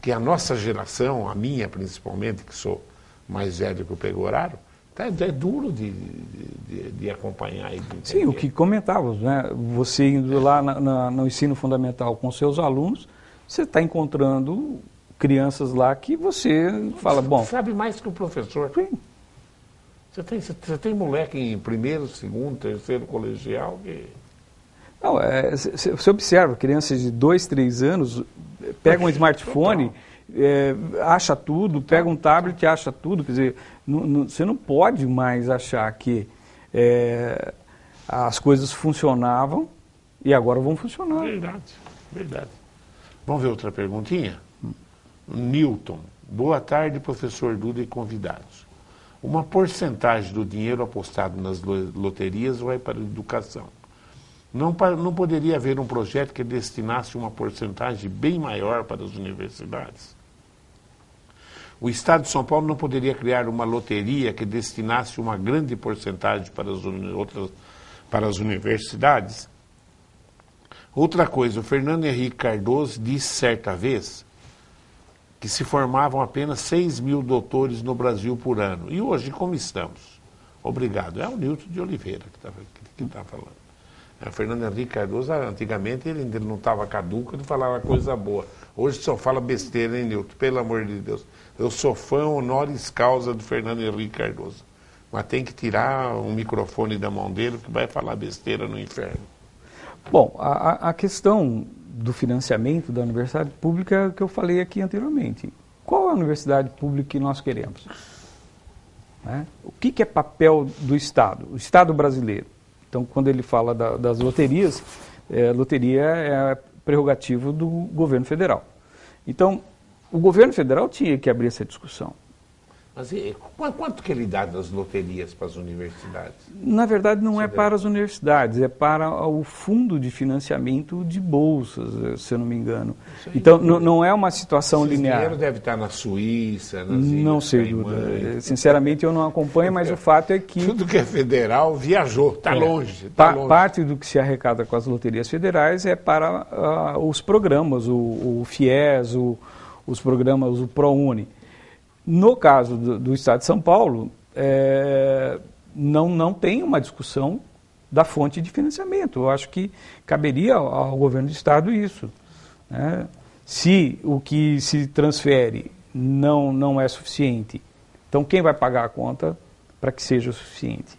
que a nossa geração, a minha principalmente, que sou mais velho que o Pegoraro, é duro de acompanhar. E de Sim, o que comentávamos, né? Você indo lá no ensino fundamental com seus alunos, você está encontrando crianças lá que você fala, bom... Sabe mais que o professor. Sim. Você tem moleque em primeiro, segundo, terceiro colegial que... Não, você observa, crianças de 2, 3 anos pegam um smartphone, acha tudo, pega um tablet, acha tudo. Quer dizer, você não pode mais achar que as coisas funcionavam e agora vão funcionar. Verdade. Vamos ver outra perguntinha? Newton. Boa tarde, professor Duda e convidados. Uma porcentagem do dinheiro apostado nas loterias vai para a educação. Não poderia haver um projeto que destinasse uma porcentagem bem maior para as universidades? O Estado de São Paulo não poderia criar uma loteria que destinasse uma grande porcentagem para as universidades? Outra coisa, o Fernando Henrique Cardoso disse certa vez que se formavam apenas 6 mil doutores no Brasil por ano. E hoje, como estamos? Obrigado. É o Nilton de Oliveira que está falando. O Fernando Henrique Cardoso, antigamente, ele não estava caduco, ele falava coisa boa. Hoje só fala besteira, hein, Nilton? Pelo amor de Deus. Eu sou fã honoris causa do Fernando Henrique Cardoso. Mas tem que tirar um microfone da mão dele que vai falar besteira no inferno. Bom, a questão do financiamento da universidade pública que eu falei aqui anteriormente. Qual é a universidade pública que nós queremos? O que é papel do Estado? O Estado brasileiro. Então, quando ele fala das loterias, loteria é prerrogativo do governo federal. Então, o governo federal tinha que abrir essa discussão. Mas quanto que ele dá das loterias para as universidades? Na verdade, não é para as universidades, é para o fundo de financiamento de bolsas, se eu não me engano. Então, não é uma situação linear. O dinheiro deve estar na Suíça, nas Não sei, Duda. Sinceramente, eu não acompanho, mas o fato é que... Tudo que é federal viajou, está longe. Parte do que se arrecada com as loterias federais é para os programas, o FIES, os programas, o ProUni. No caso do Estado de São Paulo, não tem uma discussão da fonte de financiamento. Eu acho que caberia ao governo do Estado isso. Né? Se o que se transfere não é suficiente, então quem vai pagar a conta para que seja o suficiente?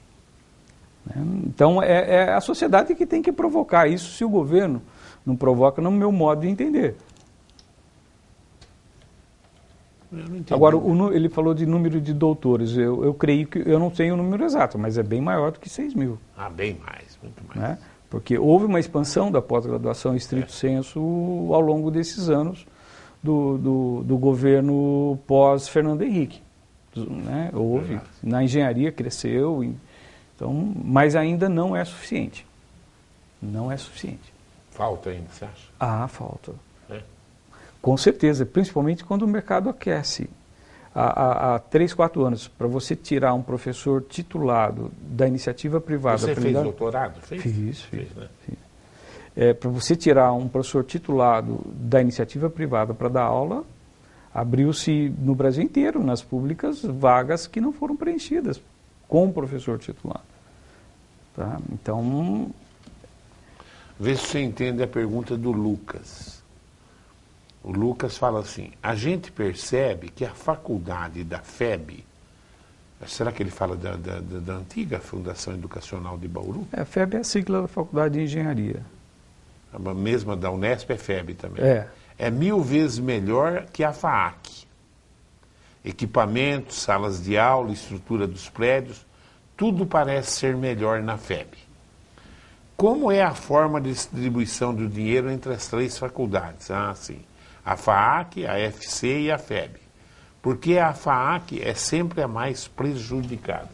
Né? Então é a sociedade que tem que provocar isso, se o governo não provoca, no meu modo de entender. Agora, ele falou de número de doutores. Eu creio que, eu não sei o número exato, mas é bem maior do que 6 mil. Bem mais, muito mais. Né? Porque houve uma expansão da pós-graduação em estrito sensu ao longo desses anos, do governo pós-Fernando Henrique. Né? Houve, na engenharia cresceu, então, mas ainda não é suficiente. Não é suficiente. Falta ainda, você acha? Ah, falta. É. Com certeza, principalmente quando o mercado aquece. Há 3, 4 anos, para você tirar um professor titulado da iniciativa privada... Você fez doutorado? Fiz. Né? Para você tirar um professor titulado da iniciativa privada para dar aula, abriu-se no Brasil inteiro, nas públicas, vagas que não foram preenchidas com o professor titulado. Tá? Então... Vê se você entende a pergunta do Lucas. O Lucas fala assim, a gente percebe que a faculdade da FEB, será que ele fala da antiga Fundação Educacional de Bauru? A FEB é a sigla da Faculdade de Engenharia. A mesma da Unesp é FEB também. É 1000 vezes melhor que a FAAC. Equipamentos, salas de aula, estrutura dos prédios, tudo parece ser melhor na FEB. Como é a forma de distribuição do dinheiro entre as 3 faculdades? Ah, sim. A FAAC, a FC e a FEB. Porque a FAAC é sempre a mais prejudicada.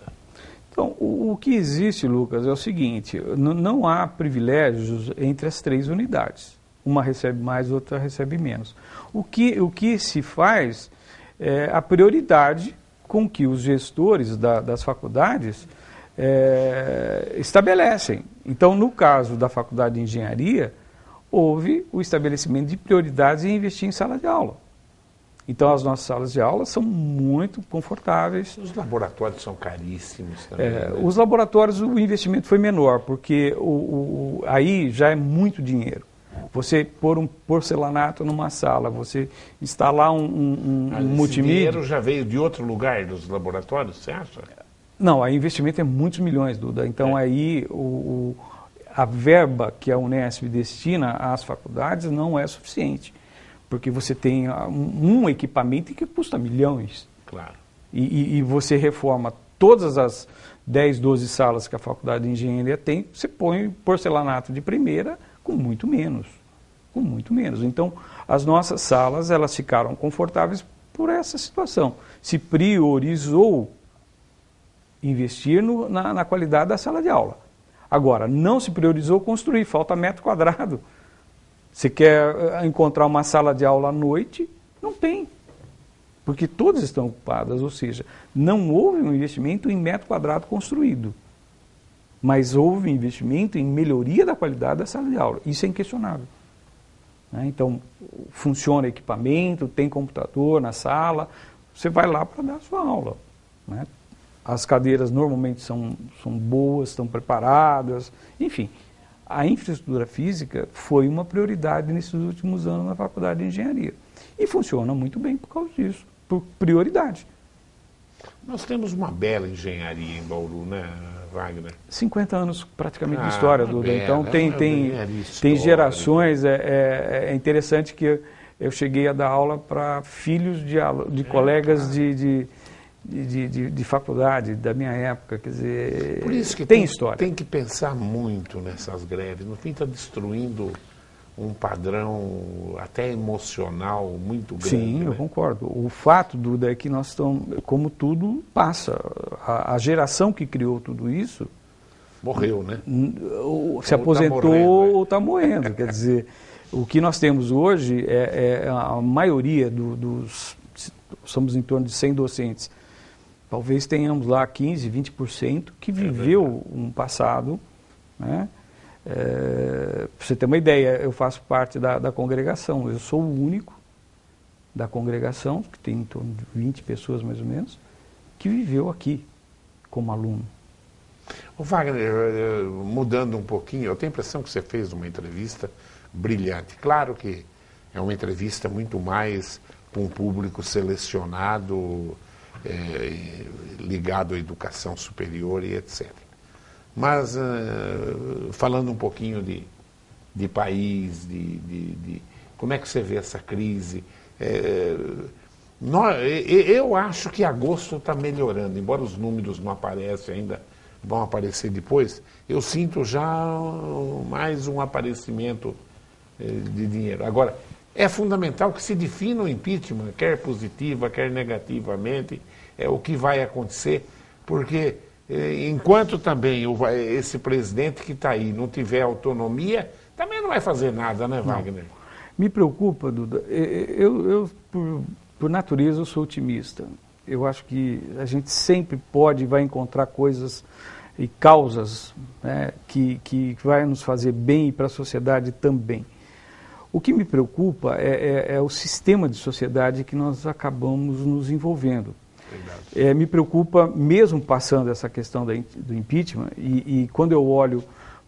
Então, o que existe, Lucas, é o seguinte, não há privilégios entre as 3 unidades. Uma recebe mais, outra recebe menos. O que se faz é a prioridade com que os gestores das faculdades estabelecem. Então, no caso da Faculdade de Engenharia, houve o estabelecimento de prioridades em investir em sala de aula. Então, as nossas salas de aula são muito confortáveis. Os laboratórios são caríssimos também. Né? Os laboratórios, o investimento foi menor, porque aí já é muito dinheiro. Você pôr um porcelanato numa sala, você instalar um multimídia... Esse dinheiro já veio de outro lugar dos laboratórios, você acha? Não, aí o investimento é muitos milhões, Duda. Então, aí a verba que a Unesp destina às faculdades não é suficiente. Porque você tem um equipamento que custa milhões. Claro. E você reforma todas as 10, 12 salas que a Faculdade de Engenharia tem, você põe porcelanato de primeira com muito menos. Com muito menos. Então, as nossas salas, elas ficaram confortáveis por essa situação. Se priorizou investir na qualidade da sala de aula. Agora, não se priorizou construir, falta metro quadrado. Você quer encontrar uma sala de aula à noite? Não tem, porque todas estão ocupadas, ou seja, não houve um investimento em metro quadrado construído, mas houve um investimento em melhoria da qualidade da sala de aula, isso é inquestionável. Né? Então, funciona equipamento, tem computador na sala, você vai lá para dar a sua aula. Né? As cadeiras normalmente são boas, estão preparadas, enfim. A infraestrutura física foi uma prioridade nesses últimos anos na Faculdade de Engenharia. E funciona muito bem por causa disso, por prioridade. Nós temos uma bela engenharia em Bauru, né, Wagner? 50 anos praticamente de história, Duda. Então tem história. gerações. É interessante que eu cheguei a dar aula para filhos de colegas de faculdade da minha época, quer dizer, por isso que tem história. Tem que pensar muito nessas greves. No fim está destruindo um padrão até emocional muito grande. Sim, né? eu concordo. O fato, Duda, é que nós estamos, como tudo passa, a geração que criou tudo isso... Morreu, né? Se aposentou ou está morrendo. Quer dizer, o que nós temos hoje é a maioria dos... Somos em torno de 100 docentes. Talvez tenhamos lá 15%, 20% que viveu um passado, né? Para você ter uma ideia, eu faço parte da congregação, eu sou o único da congregação, que tem em torno de 20 pessoas mais ou menos, que viveu aqui como aluno. O Wagner, mudando um pouquinho, eu tenho a impressão que você fez uma entrevista brilhante. Claro que é uma entrevista muito mais com um público selecionado, ligado à educação superior e etc. Mas, falando um pouquinho de país, como é que você vê essa crise? Eu acho que agosto está melhorando, embora os números não aparecem ainda, vão aparecer depois, eu sinto já mais um aparecimento de dinheiro. Agora, é fundamental que se defina o impeachment, quer positiva, quer negativamente, é o que vai acontecer, porque enquanto também esse presidente que está aí não tiver autonomia, também não vai fazer nada, né, Wagner? Não. Me preocupa, Duda, eu por natureza, eu sou otimista. Eu acho que a gente sempre pode e vai encontrar coisas e causas, né, que vai nos fazer bem e para a sociedade também. O que me preocupa é o sistema de sociedade que nós acabamos nos envolvendo. Me preocupa, mesmo passando essa questão do impeachment, e quando eu olho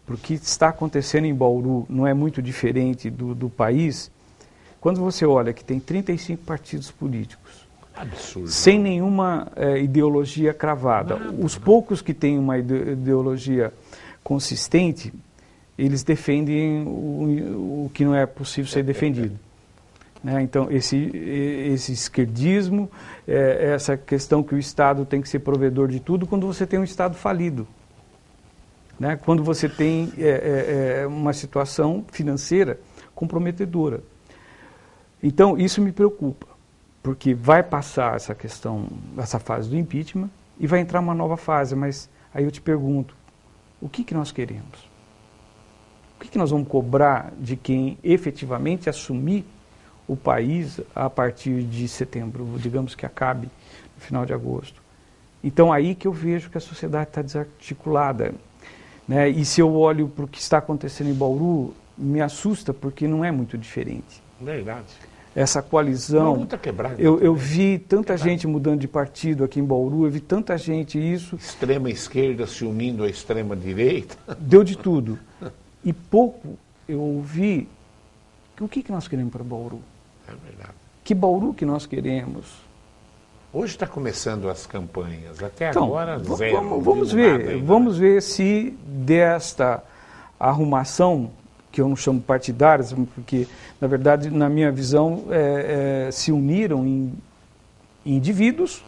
para o que está acontecendo em Bauru, não é muito diferente do país, quando você olha que tem 35 partidos políticos, absurdo, sem nenhuma ideologia cravada, os poucos que têm uma ideologia consistente, eles defendem o que não é possível ser defendido. Né? Então, esse esquerdismo, essa questão que o Estado tem que ser provedor de tudo, quando você tem um Estado falido. Né? Quando você tem uma situação financeira comprometedora. Então, isso me preocupa, porque vai passar essa questão, essa fase do impeachment, e vai entrar uma nova fase, mas aí eu te pergunto, o que nós queremos? O que nós vamos cobrar de quem efetivamente assumir o país a partir de setembro, digamos que acabe no final de agosto? Então, aí que eu vejo que a sociedade está desarticulada. Né? E se eu olho para o que está acontecendo em Bauru, me assusta, porque não é muito diferente. Verdade. Essa coalizão, eu vi tanta gente mudando de partido aqui em Bauru, eu vi tanta gente isso. Extrema esquerda se unindo à extrema direita. Deu de tudo. E pouco eu ouvi o que nós queremos para Bauru. É verdade. Que Bauru que nós queremos. Hoje está começando as campanhas, até então, agora zero. Vamos ver se desta arrumação, que eu não chamo partidárias, porque, na verdade, na minha visão, se uniram em indivíduos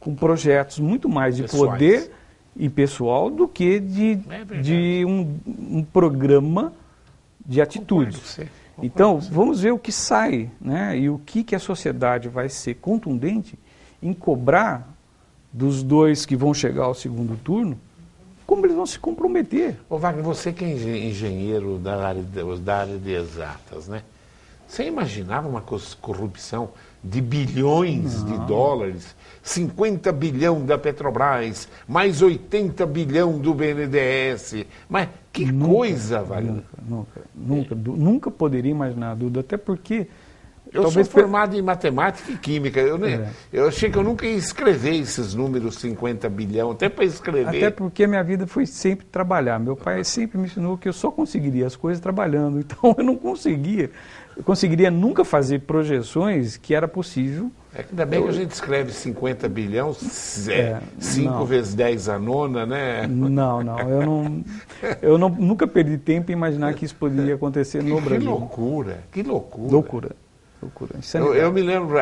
com projetos muito mais de pessoais, poder e pessoal do que de um programa de atitudes. Então, vamos ver o que sai, né? E o que a sociedade vai ser contundente em cobrar dos dois que vão chegar ao segundo turno, como eles vão se comprometer. Ô Wagner, você que é engenheiro da área de exatas, né? Você imaginava uma corrupção de bilhões de dólares, 50 bilhão da Petrobras, mais 80 bilhão do BNDES, mas que coisa, Wagner. Nunca poderia imaginar, Duda, até porque... Eu sou formado em matemática e química, eu achei que eu nunca ia escrever esses números 50 bilhão, até para escrever. Até porque a minha vida foi sempre trabalhar, meu pai sempre me ensinou que eu só conseguiria as coisas trabalhando, então eu não conseguiria nunca fazer projeções que era possível. Ainda bem que a gente escreve 50 bilhão, 5 vezes 10 a nona, né? Não, eu nunca perdi tempo em imaginar que isso poderia acontecer no Brasil. Que loucura. Eu me lembro,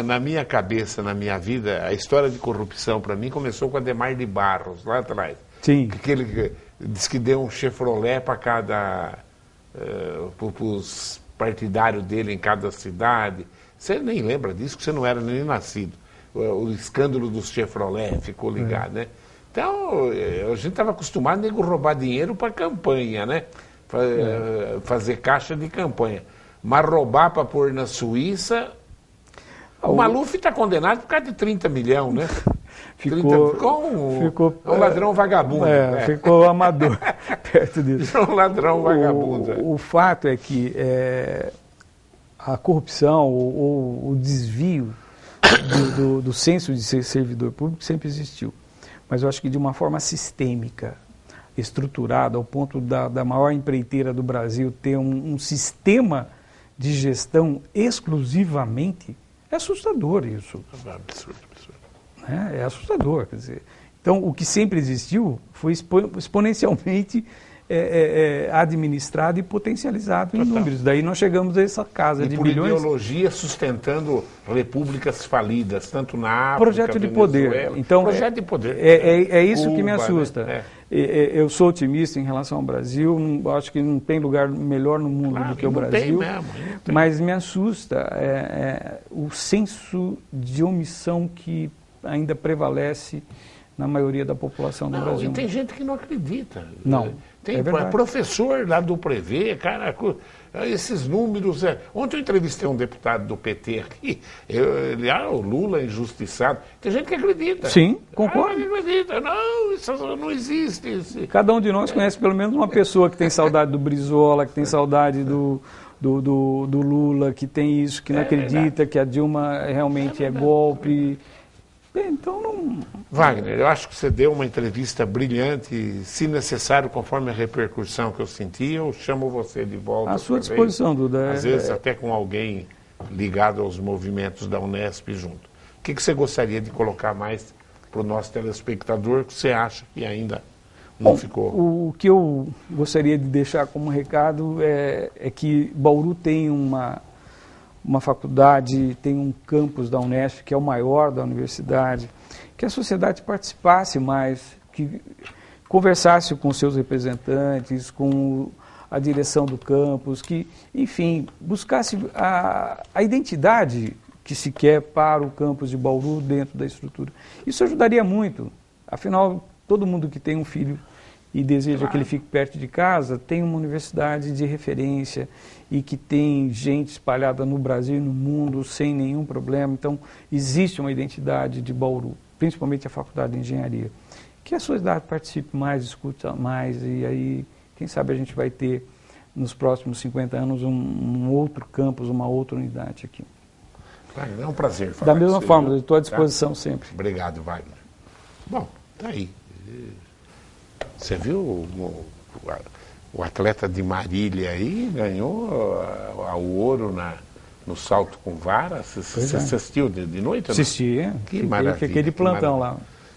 na minha cabeça, na minha vida, a história de corrupção, para mim, começou com Adhemar de Barros, lá atrás. Sim. Que ele disse que deu um Chevrolet para cada... para os partidários dele em cada cidade. Você nem lembra disso, que você não era nem nascido. O escândalo dos Chevrolet ficou ligado, né? Então, a gente estava acostumado a roubar dinheiro para campanha, né? Fazer caixa de campanha. Mas roubar para pôr na Suíça... O Maluf está condenado por causa de 30 milhões, né? Ficou um ladrão vagabundo. Ficou amador perto disso. Um ladrão vagabundo. O fato é que a corrupção ou o desvio do senso de ser servidor público sempre existiu. Mas eu acho que de uma forma sistêmica, estruturada, ao ponto da maior empreiteira do Brasil ter um sistema de gestão exclusivamente, é assustador isso. Absurdo. É assustador, quer dizer. Então, o que sempre existiu foi exponencialmente administrado e potencializado em números. Daí nós chegamos a essa casa de por bilhões. Ideologia sustentando repúblicas falidas, tanto na África, Projeto de poder. Então, projeto de poder. É isso Cuba, que me assusta. Né? Eu sou otimista em relação ao Brasil, acho que não tem lugar melhor no mundo do que o Brasil, tem mesmo, mas me assusta o senso de omissão que ainda prevalece na maioria da população do Brasil. E tem gente que não acredita. Não, tem professor lá do Prevê, cara, esses números... Ontem eu entrevistei um deputado do PT aqui, o Lula injustiçado. Tem gente que acredita. Sim, concordo. Que acredita. Não, isso não existe. Cada um de nós conhece pelo menos uma pessoa que tem saudade do Brizola, que tem saudade do Lula, que tem isso, que não acredita que a Dilma realmente é golpe. Então não... Wagner, eu acho que você deu uma entrevista brilhante, se necessário, conforme a repercussão que eu senti, eu chamo você de volta. À sua disposição, Duda. Às vezes até com alguém ligado aos movimentos da Unesp junto. O que você gostaria de colocar mais para o nosso telespectador que você acha que ainda não ficou? O que eu gostaria de deixar como recado é que Bauru tem uma faculdade, tem um campus da Unesp, que é o maior da universidade, que a sociedade participasse mais, que conversasse com seus representantes, com a direção do campus, que, enfim, buscasse a identidade que se quer para o campus de Bauru dentro da estrutura. Isso ajudaria muito. Afinal, todo mundo que tem um filho e deseja que ele fique perto de casa, tem uma universidade de referência e que tem gente espalhada no Brasil e no mundo sem nenhum problema. Então, existe uma identidade de Bauru, principalmente a Faculdade de Engenharia. Que a sociedade participe mais, escute mais, e aí, quem sabe a gente vai ter, nos próximos 50 anos, um outro campus, uma outra unidade aqui. Wagner, é um prazer falar da mesma forma, eu estou à disposição sempre. Obrigado, Wagner. Bom, tá aí. Você viu o atleta de Marília aí, ganhou o ouro no salto com vara? Você assistiu de noite? Assisti, que maravilha. Fiquei de plantão lá.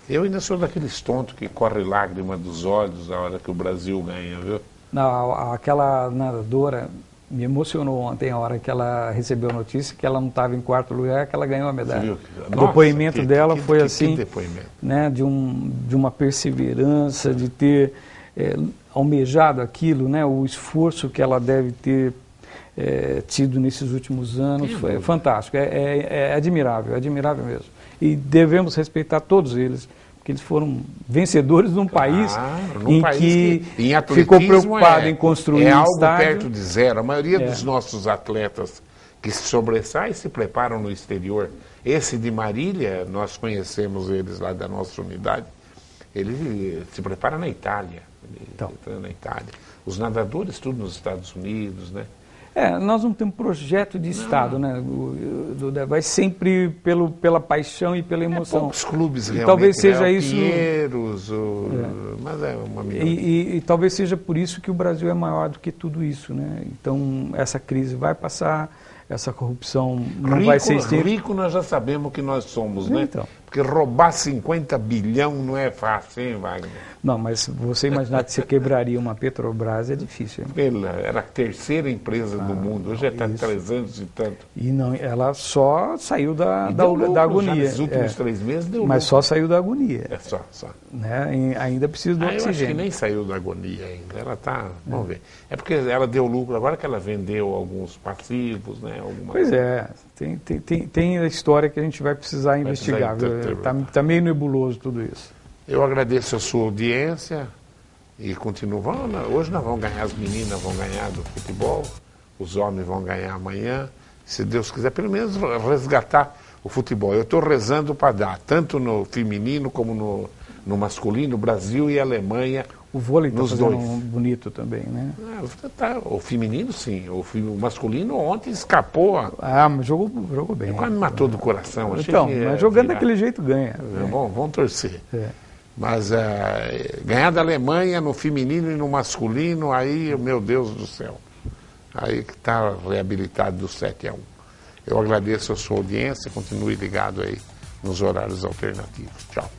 Eu ainda sou daqueles tontos que corre lágrima dos olhos na hora que o Brasil ganha, viu? Não, aquela nadadora me emocionou ontem, a hora que ela recebeu a notícia que ela não estava em quarto lugar, que ela ganhou a medalha. O depoimento dela foi assim, né, de uma perseverança, de ter almejado aquilo, né, o esforço que ela deve ter tido nesses últimos anos, foi fantástico, é admirável mesmo. E devemos respeitar todos eles, porque eles foram vencedores num país que ficou preocupado em construir algo estádio. Perto de zero. A maioria dos nossos atletas que se sobressaem se preparam no exterior. Esse de Marília, nós conhecemos eles lá da nossa unidade, ele se prepara na Itália. Na Itália. Os nadadores, tudo nos Estados Unidos, né? Nós não temos projeto de Estado, né? Vai sempre pela paixão e pela emoção. Poucos clubes realmente, talvez seja né? isso. Pinheiros, mas é uma minoria. E talvez seja por isso que o Brasil é maior do que tudo isso, né? Então essa crise vai passar, essa corrupção não vai ser extinta. Rico nós já sabemos que nós somos, né? Então. Porque roubar 50 bilhão não é fácil, hein, Wagner? Não, mas você imaginar que você quebraria uma Petrobras é difícil. Hein? Era a terceira empresa do mundo, hoje está 300 e tanto. E não, ela só saiu da agonia. Nos últimos 3 meses deu Mas lucro. só saiu da agonia. Só. Né? Ainda precisa do oxigênio. Eu acho que nem saiu da agonia ainda. Ela está, vamos ver. É porque ela deu lucro, agora que ela vendeu alguns passivos, né? Pois é, tem a história que a gente vai precisar investigar. Está meio nebuloso tudo isso. Eu agradeço a sua audiência e continuo. Hoje nós vamos ganhar, as meninas vão ganhar do futebol, os homens vão ganhar amanhã. Se Deus quiser, pelo menos resgatar o futebol. Eu estou rezando para dar, tanto no feminino como no masculino, Brasil e Alemanha. O vôlei está fazendo dois. Bonito também, né? O feminino, sim. O masculino ontem escapou. Mas jogou bem. Quase me matou do coração. Então, mas jogando daquele jeito ganha. Bom, vamos torcer. Mas ganhar da Alemanha no feminino e no masculino, aí, meu Deus do céu. Aí que está reabilitado do 7-1. Eu agradeço a sua audiência, continue ligado aí nos horários alternativos. Tchau.